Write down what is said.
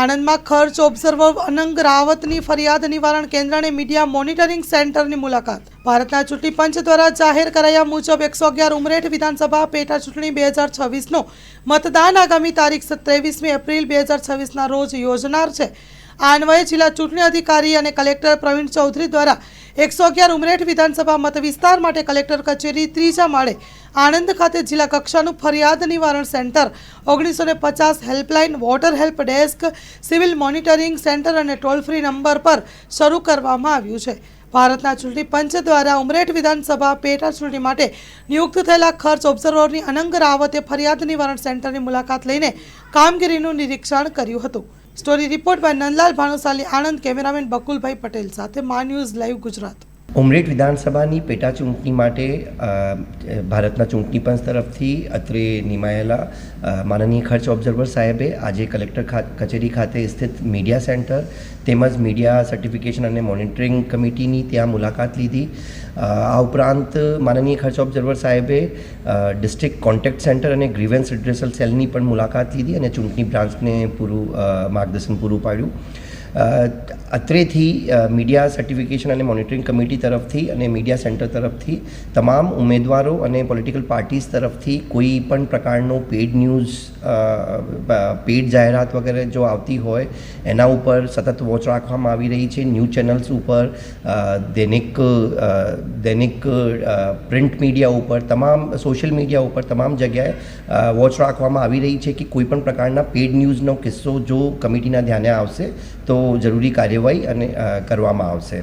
આણંદમાં ખર્ચ ઓબ્ઝર્વર અનંગ રાવતની ફરિયાદ નિવારણ કેન્દ્ર અને મીડિયા મોનિટરિંગ સેન્ટરની મુલાકાત. ભારતના ચૂંટણી પંચ દ્વારા જાહેર કરાયા મુજબ 111 ઉમરેઠ વિધાનસભા પેટા ચૂંટણી 2026નું મતદાન આગામી તારીખ 23મી એપ્રિલ 2026ના રોજ યોજનાર છે. આ અન્વયે જિલ્લા ચૂંટણી અધિકારી અને કલેક્ટર પ્રવીણ ચૌધરી દ્વારા 111 ઉમરેઠ વિધાનસભા મત વિસ્તાર માટે કલેક્ટર કચેરી ત્રીજા માળે આણંદ ખાતે જિલ્લા કક્ષાનું ફરિયાદ નિવારણ centre, 1950 helpline, water help desk, civil monitoring centre અને ટોલ ફ્રી નંબર પર શરૂ કરવામાં આવ્યું છે. ભારતના ચૂંટણી પંચ દ્વારા ઉમરેઠ વિધાનસભા પેટા ચૂંટણી માટે નિયુક્ત થયેલા ખર્ચ ઓબ્ઝર્વરની અનંગ રાવતે ફરિયાદ નિવારણ સેન્ટરની મુલાકાત લઈને કામગીરીનું નિરીક્ષણ કર્યું હતું. Story report by Nandlal Bhanushali, Anand. Cameraman Bakulbhai Patel સાથે મા ન્યૂઝ લાઈવ ગુજરાત. ઉમરેઠ વિધાનસભાની પેટા ચૂંટણી માટે ભારતના ચૂંટણી પંચ તરફથી અત્રે નિમાયેલા માનનીય ખર્ચ ઓબ્ઝર્વર સાહેબે આજે કલેક્ટર કચેરી ખાતે સ્થિત મીડિયા સેન્ટર તેમજ મીડિયા સર્ટિફિકેશન અને મોનિટરિંગ કમિટીની ત્યાં મુલાકાત લીધી. આ ઉપરાંત માનનીય ખર્ચ ઓબ્ઝર્વર સાહેબે ડિસ્ટ્રિક્ટ કોન્ટેક્ટ સેન્ટર અને ગ્રીવન્સ રિડ્રેસલ સેલની પણ મુલાકાત લીધી અને ચૂંટણી બ્રાન્ચને માર્ગદર્શન પૂરું પાડ્યું. અત્રેથી મીડિયા સર્ટિફિકેશન અને મોનિટરિંગ કમિટી તરફથી અને મીડિયા સેન્ટર તરફથી તમામ ઉમેદવારો અને પોલિટિકલ પાર્ટીઝ તરફથી કોઈ પણ પ્રકારનો પેડ ન્યૂઝ, પેડ જાહેરાત વગેરે જો આવતી હોય એના ઉપર સતત વોચ રાખવામાં આવી રહી છે. ન્યૂઝ ચેનલ્સ ઉપર, દૈનિક પ્રિન્ટ મીડિયા ઉપર, તમામ સોશિયલ મીડિયા ઉપર તમામ જગ્યાએ વોચ રાખવામાં આવી રહી છે કે કોઈ પણ પ્રકારના પેડ ન્યૂઝનો કિસ્સો જો કમિટીના ધ્યાને આવશે તો જરૂરી કાર્યવાહી અને કરવામાં આવશે.